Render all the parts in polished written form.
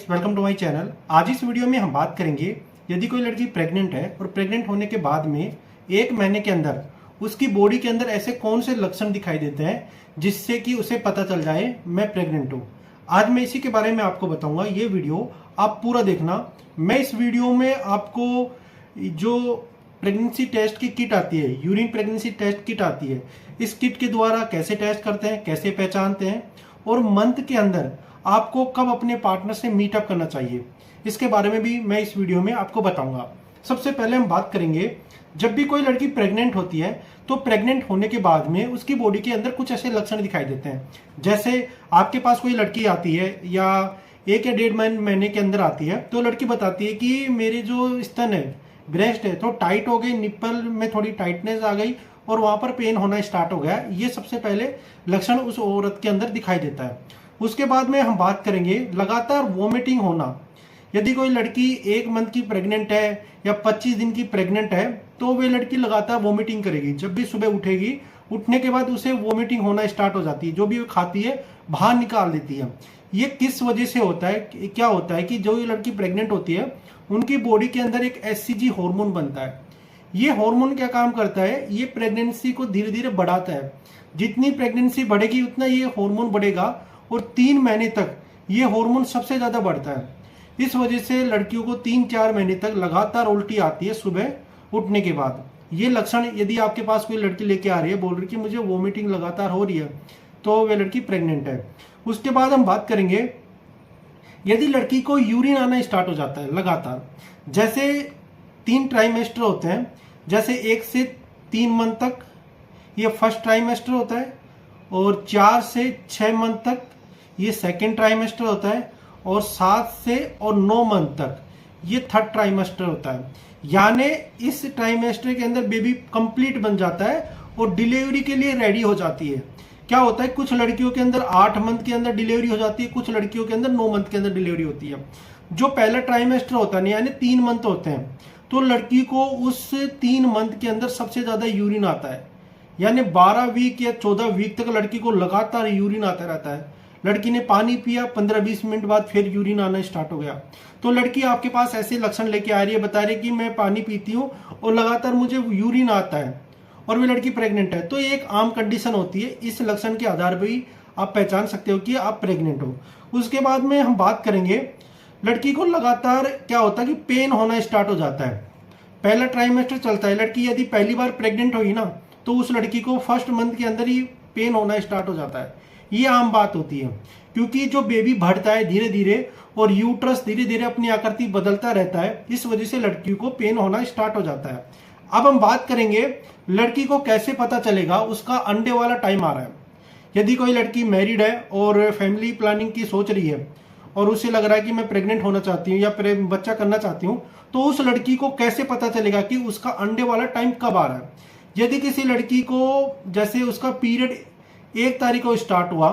Guys, welcome to my channel. आज इस video में हम बात करेंगे यदि कोई लड़की प्रेग्नेंट है और प्रेग्नेंट होने के बाद में 1 महीने के अंदर उसकी बॉडी के अंदर ऐसे कौन से लक्षण दिखाई देते हैं जिससे कि उसे पता चल जाए मैं प्रेग्नेंट हूँ। आज मैं इसी के बारे में आपको बताऊंगा। ये वीडियो आप पूरा देखना। मैं इस वीडियो में आपको जो प्रेगनेंसी टेस्ट की किट आती है, यूरिन प्रेगनेंसी टेस्ट किट आती है, इस किट के द्वारा कैसे टेस्ट करते हैं, कैसे पहचानते हैं और मंथ के अंदर आपको कब अपने पार्टनर से मीटअप करना चाहिए, इसके बारे में भी मैं इस वीडियो में आपको बताऊंगा। सबसे पहले हम बात करेंगे, जब भी कोई लड़की प्रेग्नेंट होती है तो प्रेग्नेंट होने के बाद में उसकी बॉडी के अंदर कुछ ऐसे लक्षण दिखाई देते हैं। जैसे आपके पास कोई लड़की आती है या 1 या 1.5 महीने के अंदर आती है तो लड़की बताती है कि मेरे जो स्तन है, ब्रेस्ट है, तो टाइट हो गई, निप्पल में थोड़ी टाइटनेस आ गई और वहां पर पेन होना स्टार्ट हो गया। ये सबसे पहले लक्षण उस औरत के अंदर दिखाई देता है। उसके बाद में हम बात करेंगे लगातार वोमिटिंग होना। यदि कोई लड़की 1 मंथ की प्रेग्नेंट है या 25 दिन की प्रेग्नेंट है तो वे लड़की लगातार वोमिटिंग करेगी। जब भी सुबह उठेगी, उठने के बाद उसे वोमिटिंग होना स्टार्ट हो जाती है। जो भी वो खाती है बाहर निकाल देती है। ये किस वजह से होता है? क्या होता है कि जो ये लड़की प्रेग्नेंट होती है उनकी बॉडी के अंदर एक एचसीजी हार्मोन बनता है। ये हार्मोन क्या काम करता है? ये प्रेगनेंसी को धीरे धीरे बढ़ाता है। जितनी प्रेगनेंसी बढ़ेगी उतना ये हार्मोन बढ़ेगा और 3 महीने तक ये हार्मोन सबसे ज्यादा बढ़ता है। इस वजह से लड़कियों को 3-4 महीने तक लगातार उल्टी आती है सुबह उठने के बाद। ये लक्षण यदि आपके पास कोई लड़की लेके आ रही है, बोल रही कि मुझे वोमिटिंग लगातार हो रही है, तो वे लड़की प्रेग्नेंट है। उसके बाद हम बात करेंगे, यदि लड़की को यूरिन आना स्टार्ट हो जाता है लगातार, जैसे 3 ट्राइमेस्टर होते हैं, जैसे 1 से 3 मंथ तक ये फर्स्ट ट्राइमेस्टर होता है और 4 से 6 मंथ तक ये सेकेंड ट्राइमेस्टर होता है और 7 से और 9 मंथ तक ये थर्ड ट्राइमेस्टर होता है। यानी इस ट्राइमेस्टर के अंदर बेबी कंप्लीट बन जाता है और डिलीवरी के लिए रेडी हो जाती है। क्या होता है, कुछ लड़कियों के अंदर 8 मंथ के अंदर डिलीवरी हो जाती है, कुछ लड़कियों के अंदर 9 मंथ के अंदर डिलीवरी होती है। जो पहला ट्राइमेस्टर होता है यानी 3 मंथ होते हैं, तो लड़की को उस 3 मंथ के अंदर सबसे ज्यादा यूरिन आता है। यानी 12 वीक या 14 वीक तक लड़की को लगातार यूरिन आता रहता है। लड़की ने पानी पिया, 15-20 मिनट बाद फिर यूरिन आना स्टार्ट हो गया। तो लड़की आपके पास ऐसे लक्षण लेके आ रही है, बता रही है कि मैं पानी पीती हूँ और लगातार मुझे यूरिन आता है और वे लड़की प्रेग्नेंट है, तो ये एक आम कंडीशन होती है। इस लक्षण के आधार पर ही आप पहचान सकते हो कि आप प्रेग्नेंट हो। उसके बाद में हम बात करेंगे, लड़की को लगातार क्या होता है कि पेन होना स्टार्ट हो जाता है। पहला ट्राइमेस्टर चलता है, लड़की यदि पहली बार प्रेग्नेंट हुई ना तो उस लड़की को फर्स्ट मंथ के अंदर ही पेन होना स्टार्ट हो जाता है। ये आम बात होती है क्योंकि जो बेबी बढ़ता है धीरे धीरे और यूट्रस धीरे धीरे अपनी आकृति बदलता रहता है, इस वजह से लड़की को पेन होना स्टार्ट हो जाता है। अब हम बात करेंगे लड़की को कैसे पता चलेगा उसका अंडे वाला टाइम आ रहा है। यदि कोई लड़की मैरिड है और फैमिली प्लानिंग की सोच रही है और उसे लग रहा है कि मैं प्रेग्नेंट होना चाहती हूँ या बच्चा करना चाहती हूँ, तो उस लड़की को कैसे पता चलेगा कि उसका अंडे वाला टाइम कब आ रहा है? यदि किसी लड़की को जैसे उसका पीरियड 1 तारीख को स्टार्ट हुआ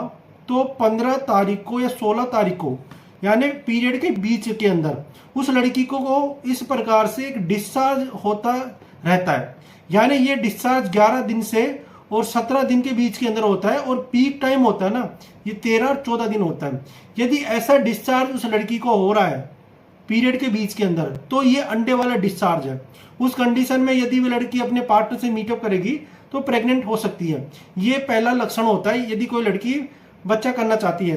तो 15 तारीख को या 16 तारीख को यानी पीरियड के बीच के अंदर उस लड़की को इस प्रकार से एक डिस्चार्ज होता रहता है। यानी ये डिस्चार्ज 11 दिन से और 17 दिन के बीच के अंदर होता है और पीक टाइम होता है ना, ये 13 और 14 दिन होता है। यदि ऐसा डिस्चार्ज उस लड़की को हो रहा है पीरियड के बीच के अंदर तो ये अंडे वाला डिस्चार्ज है। उस कंडीशन में यदि वो लड़की अपने पार्टनर से मीटअप करेगी तो प्रेग्नेंट हो सकती है। ये पहला लक्षण होता है यदि कोई लड़की बच्चा करना चाहती है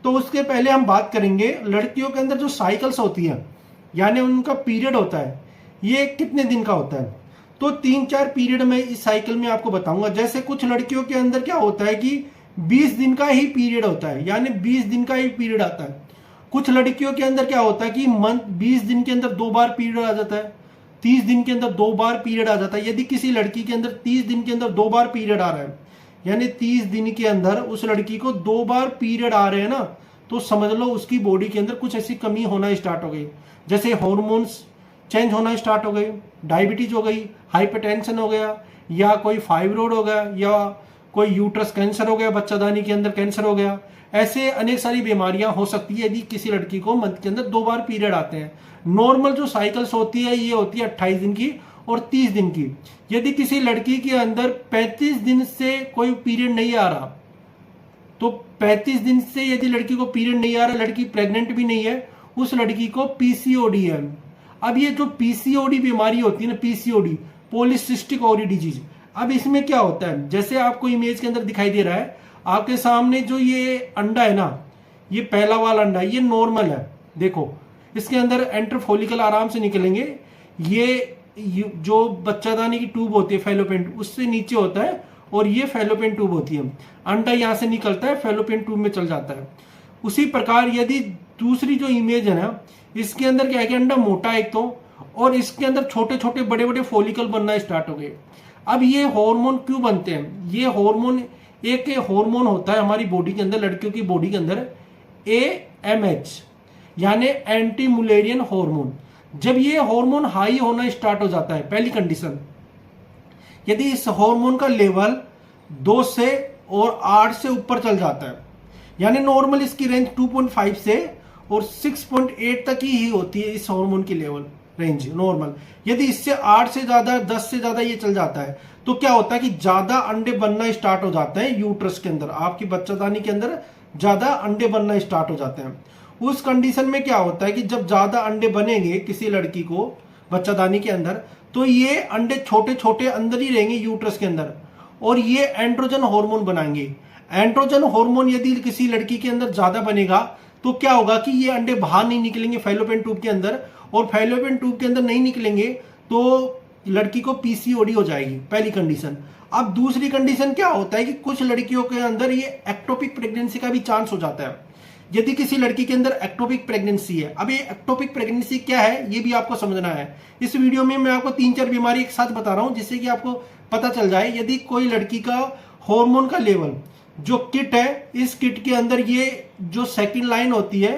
तो उसके पहले हम बात करेंगे लड़कियों के अंदर जो साइकिल्स होती है यानी उनका पीरियड होता है, ये कितने दिन का होता है। तो 3-4 पीरियड में इस साइकिल में आपको बताऊंगा। जैसे कुछ लड़कियों के अंदर क्या होता है कि 20 दिन का ही पीरियड होता है, यानी 20 दिन का ही पीरियड आता है। कुछ लड़कियों के अंदर क्या होता है कि मंथ 20 दिन के अंदर 2 बार पीरियड आ जाता है, 30 दिन के अंदर 2 बार पीरियड आ जाता है। यदि किसी लड़की के अंदर 30 दिन के अंदर 2 बार पीरियड आ रहा है, यानी 30 दिन के अंदर उस लड़की को 2 बार पीरियड आ रहे हैं ना, तो समझ लो उसकी बॉडी के अंदर कुछ ऐसी कमी होना स्टार्ट हो गई। जैसे हॉर्मोन्स चेंज होना स्टार्ट हो गई, डायबिटीज हो गई, हाइपरटेंशन हो गया, या कोई फाइब्रोड हो गया, या कोई यूट्रस कैंसर हो गया, बच्चादानी के अंदर कैंसर हो गया। ऐसे अनेक सारी बीमारियां हो सकती है यदि किसी लड़की को मंथ के अंदर 2 बार पीरियड आते हैं। नॉर्मल जो साइकिल्स होती है ये होती है 28 दिन की और 30 दिन की। यदि किसी लड़की के अंदर 35 दिन से कोई पीरियड नहीं आ रहा तो 35 दिन से यदि लड़की को पीरियड नहीं आ रहा, लड़की प्रेग्नेंट भी नहीं है उस लड़की को पीसीओडी है। अब ये जो पीसीओडी बीमारी होती है ना, पीसीओडी पॉलीसिस्टिक ओवरी डिजीज, अब इसमें क्या होता है, जैसे आपको इमेज के अंदर दिखाई दे रहा है आपके सामने, जो ये अंडा है ना, ये पहला वाला अंडा ये नॉर्मल है, देखो इसके अंदर एंटर फॉलिकल आराम से निकलेंगे। ये जो बच्चादानी की ट्यूब होती है फैलोपियन, उससे नीचे होता है, और ये फैलोपियन ट्यूब होती है। अंडा यहां से निकलता है, फैलोपियन ट्यूब में चल जाता है। उसी प्रकार यदि दूसरी जो इमेज है ना, इसके अंदर क्या है कि अंडा मोटा एक तो, और इसके अंदर छोटे छोटे बड़े बड़े फॉलिकल बनना स्टार्ट हो गए। अब ये हार्मोन क्यों बनते हैं? ये हार्मोन, एक हार्मोन होता है हमारी बॉडी के अंदर, लड़कियों की बॉडी के अंदर, AMH यानी एंटी मुलेरियन हार्मोन। जब ये हार्मोन हाई होना स्टार्ट हो जाता है, पहली कंडीशन, यदि इस हार्मोन का लेवल 2 से और 8 से ऊपर चल जाता है, यानी नॉर्मल इसकी रेंज 2.5 से और 6.8 तक ही होती है इस हार्मोन की लेवल रेंज नॉर्मल। यदि इससे 8 से ज्यादा, 10 से ज्यादा ये चल जाता है, तो क्या होता है कि ज्यादा अंडे बनना स्टार्ट हो जाते हैं यूट्रस के अंदर, आपकी बच्चादानी के अंदर ज्यादा अंडे बनना स्टार्ट हो जाते हैं। उस कंडीशन में क्या होता है कि जब ज्यादा अंडे बनेंगे किसी लड़की को बच्चादानी के अंदर, तो ये अंडे छोटे छोटे अंदर ही रहेंगे यूट्रस के अंदर, और ये एंड्रोजन हार्मोन बनाएंगे। एंड्रोजन हार्मोन यदि किसी लड़की के अंदर ज्यादा बनेगा, तो क्या होगा कि ये अंडे बाहर नहीं निकलेंगे फैलोपियन ट्यूब के अंदर, और फैलोपियन ट्यूब के अंदर नहीं निकलेंगे तो लड़की को पीसीओडी हो जाएगी, पहली कंडीशन। अब दूसरी कंडीशन क्या होता है कि कुछ लड़कियों के अंदर ये एक्टोपिक प्रेगनेंसी का भी चांस हो जाता है। यदि किसी लड़की के अंदर एक्टोपिक प्रेगनेंसी है, अब ये एक्टोपिक प्रेगनेंसी क्या है ये भी आपको समझना है। इस वीडियो में मैं आपको 3-4 बीमारी एक साथ बता रहा हूं, जिससे कि आपको पता चल जाए। यदि कोई लड़की का हार्मोन का लेवल, जो किट है, इस किट के अंदर ये जो सेकंड लाइन होती है,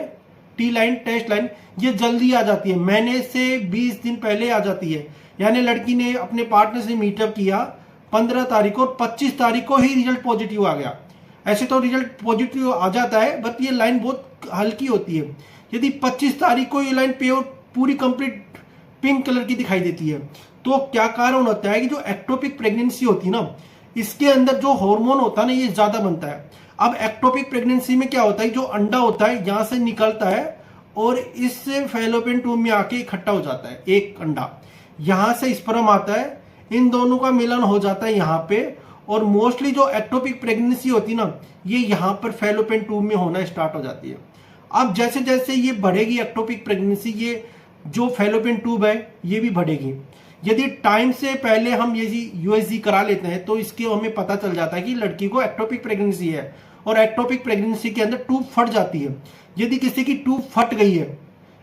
टी लाइन, टेस्ट लाइन, ये जल्दी आ जाती है, महीने से 20 दिन पहले आ जाती है। यानी लड़की ने अपने पार्टनर से मीटअप किया 15 तारीख को, और 25 तारीख को ही रिजल्ट पॉजिटिव आ गया। ऐसे तो रिजल्ट पॉजिटिव आ जाता है, बट ये लाइन बहुत हल्की होती है। यदि 25 तारीख को ये लाइन पूरी कंप्लीट पिंक कलर की दिखाई देती है, तो क्या कारण होता है कि जो एक्टोपिक प्रेगनेंसी होती है ना, इसके अंदर जो हार्मोन होता है ना, ये ज्यादा बनता है। अब एक्टोपिक प्रेगनेंसी में क्या होता है, जो अंडा होता है यहां से निकलता है और इससे फैलोपियन ट्यूब में आके इकट्ठा हो जाता है एक अंडा, यहां से स्पर्म आता है, इन दोनों का मिलन हो जाता है यहाँ पे, और मोस्टली जो एक्टोपिक प्रेगनेंसी होती है ना, ये यहाँ पर फैलोपियन ट्यूब में होना स्टार्ट हो जाती है। अब जैसे जैसे ये बढ़ेगी एक्टोपिक प्रेगनेंसी, ये जो फैलोपियन ट्यूब है ये भी बढ़ेगी। यदि टाइम से पहले हम ये यूएसजी करा लेते हैं, तो इसके हमें पता चल जाता है कि लड़की को एक्टोपिक प्रेगनेंसी है, और एक्टोपिक प्रेगनेंसी के अंदर ट्यूब फट जाती है। यदि किसी की ट्यूब फट गई है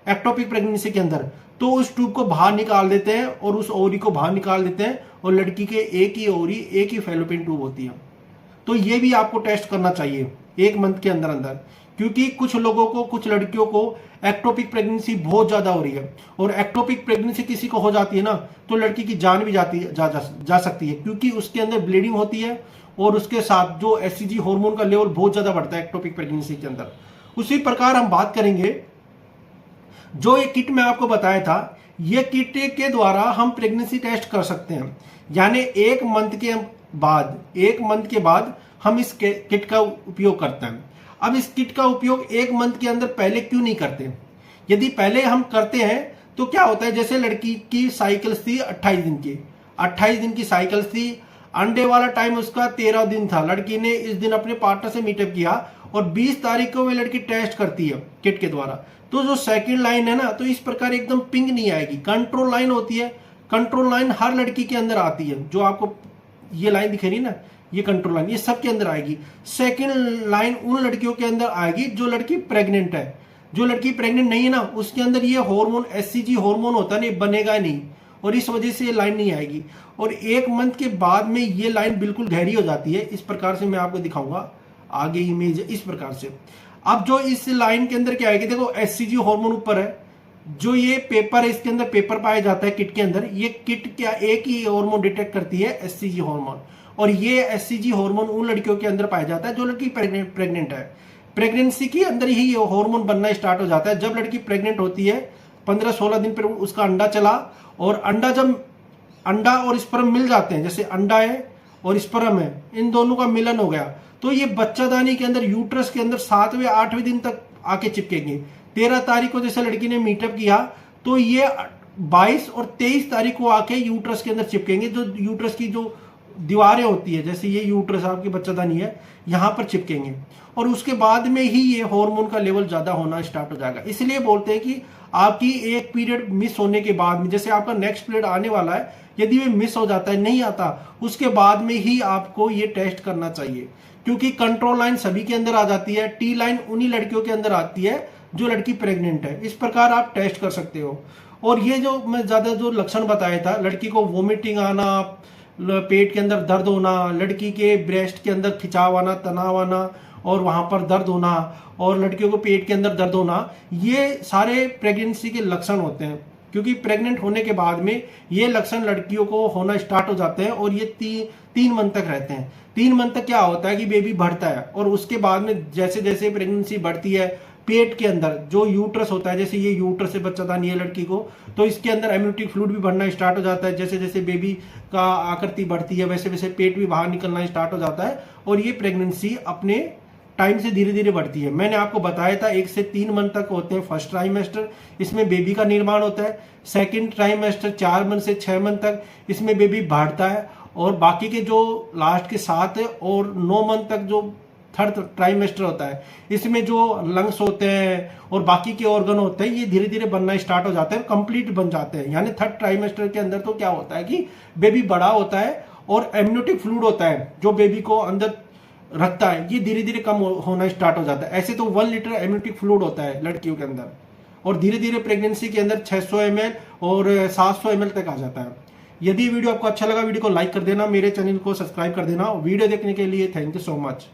एक्टोपिक प्रेगनेंसी के अंदर, तो उस ट्यूब को बाहर निकाल देते हैं और उस ओवरी को बाहर निकाल देते हैं, और लड़की के एक ही ओवरी, एक ही फैलोपियन ट्यूब होती है। तो ये भी आपको टेस्ट करना चाहिए 1 मंथ के अंदर अंदर, क्योंकि कुछ लोगों को, कुछ लड़कियों को एक्टोपिक प्रेगनेंसी बहुत ज्यादा हो रही है, और एक्टोपिक प्रेगनेंसी किसी को हो जाती है ना, तो लड़की की जान भी जा सकती है, क्योंकि उसके अंदर ब्लीडिंग होती है, और उसके साथ जो एचसीजी हार्मोन का लेवल बहुत ज्यादा बढ़ता है एक्टोपिक प्रेगनेंसी के अंदर। उसी प्रकार हम बात करेंगे, जो ये किट मैं आपको बताया था, ये किट के द्वारा हम प्रेगनेंसी टेस्ट कर सकते हैं। यानी 1 मंथ के बाद हम इस किट का उपयोग करते हैं। अब इस किट का उपयोग 1 मंथ के अंदर पहले क्यों नहीं करते? यदि पहले हम करते हैं तो क्या होता है, जैसे लड़की की साइकिल्स थी 28 दिन की साइकिल्स थी, अंडे वाला टाइम उसका 13 दिन था, लड़की ने इस दिन अपने पार्टनर से मीटअप किया, और 20 तारीख को वे लड़की टेस्ट करती है किट के द्वारा, तो जो सेकंड लाइन है ना, तो इस प्रकार एकदम पिंक नहीं आएगी, कंट्रोल लाइन होती है। कंट्रोल लाइन हर लड़की के अंदर आती है, जो आपको ये लाइन दिख रही है ना, ये कंट्रोल लाइन, ये सबके अंदर आएगी। सेकंड लाइन उन लड़कियों के अंदर आएगी जो लड़की प्रेग्नेंट है। जो लड़की प्रेग्नेंट नहीं है ना, उसके अंदर ये हार्मोन, एचसीजी हार्मोन होता है, नहीं बनेगा नहीं, और इस वजह से ये लाइन नहीं आएगी। और 1 मंथ के बाद में ये लाइन बिल्कुल गहरी हो जाती है। इस प्रकार से मैं आपको दिखाऊंगा आगे इमेज, इस प्रकार से। अब जो इस लाइन के अंदर क्या आएगी, देखो एचसीजी हार्मोन ऊपर है, जो ये पेपर है, इसके अंदर पेपर पाया जाता है किट के अंदर। ये किट क्या एक ही हार्मोन डिटेक्ट करती है, एचसीजी हार्मोन, और ये एचसीजी हार्मोन उन लड़कियों के अंदर पाया जाता है जो लड़की प्रेग्नेंट है। प्रेगनेंसी के अंदर ही ये हार्मोन बनना स्टार्ट हो जाता है। जब लड़की प्रेग्नेंट होती है 15-16 दिन पर उसका अंडा चला, और अंडा और स्पर्म मिल जाते हैं, जैसे अंडा है और स्पर्म है, इन दोनों का मिलन हो गया, तो ये बच्चादानी के अंदर, यूट्रस के अंदर 7वें 8वें दिन तक आके चिपकेंगे। 13 तारीख को जैसे लड़की ने मीटअप किया तो ये 22 और 23 तारीख को आके यूट्रस के अंदर चिपकेंगे। जो यूट्रस की जो दीवारें होती है, जैसे ये यूट्रस आपकी बच्चादानी है, यहाँ पर चिपकेंगे और उसके बाद में ही ये हार्मोन का लेवल ज्यादा होना स्टार्ट हो जाएगा। इसलिए बोलते हैं कि आपकी एक पीरियड मिस होने के बाद में, जैसे आपका नेक्स्ट पीरियड आने वाला है, यदि वे मिस हो जाता है, नहीं आता, उसके बाद में ही आपको ये टेस्ट करना चाहिए, क्योंकि कंट्रोल लाइन सभी के अंदर आ जाती है, टी लाइन उन्हीं लड़कियों के अंदर आती है जो लड़की प्रेग्नेंट है। इस प्रकार आप टेस्ट कर सकते हो। और ये जो मैं ज्यादा जो लक्षण बताया था, लड़की को वोमिटिंग आना, पेट के अंदर दर्द होना, लड़की के ब्रेस्ट के अंदर खिंचाव आना, तनाव आना और वहां पर दर्द होना, और लड़कियों को पेट के अंदर दर्द होना, ये सारे प्रेगनेंसी के लक्षण होते हैं। क्योंकि प्रेग्नेंट होने के बाद में ये लक्षण लड़कियों को होना स्टार्ट हो जाते हैं और ये 3 मंथ तक रहते हैं। 3 मंथ तक क्या होता है कि बेबी बढ़ता है और उसके बाद में जैसे जैसे प्रेगनेंसी बढ़ती है, पेट के अंदर जो यूट्रस होता है, जैसे ये यूट्रस से बच्चादानी है लड़की को, तो इसके अंदर एम्नियोटिक फ्लूइड भी बढ़ना स्टार्ट हो जाता है। जैसे जैसे बेबी का आकृति बढ़ती है वैसे वैसे पेट भी बाहर निकलना स्टार्ट हो जाता है और ये प्रेगनेंसी अपने टाइम से धीरे धीरे बढ़ती है। मैंने आपको बताया था 1 से 3 मंथ तक होते हैं फर्स्ट ट्राइमेस्टर, इसमें बेबी का निर्माण होता है। सेकंड ट्राइमेस्टर 4 मंथ से 6 मंथ तक, इसमें बेबी बढ़ता है। और बाकी के जो लास्ट के 7 और 9 मंथ तक जो थर्ड ट्राइमेस्टर होता है, इसमें जो लंग्स होते हैं और बाकी के ऑर्गन होते हैं, ये धीरे धीरे बनना स्टार्ट हो जाते हैं, कंप्लीट बन जाते हैं। यानी थर्ड ट्राइमेस्टर के अंदर तो क्या होता है कि बेबी बड़ा होता है और एमनियोटिक फ्लूइड होता है जो बेबी को अंदर रखता है, ये धीरे धीरे कम होना स्टार्ट हो जाता है। ऐसे तो 1 लीटर एमनियोटिक फ्लूइड होता है लड़कियों के अंदर और धीरे धीरे प्रेगनेंसी के अंदर 600 ml और 700 ml तक आ जाता है। यदि वीडियो आपको अच्छा लगा, वीडियो को लाइक कर देना, मेरे चैनल को सब्सक्राइब कर देना। वीडियो देखने के लिए थैंक यू सो मच।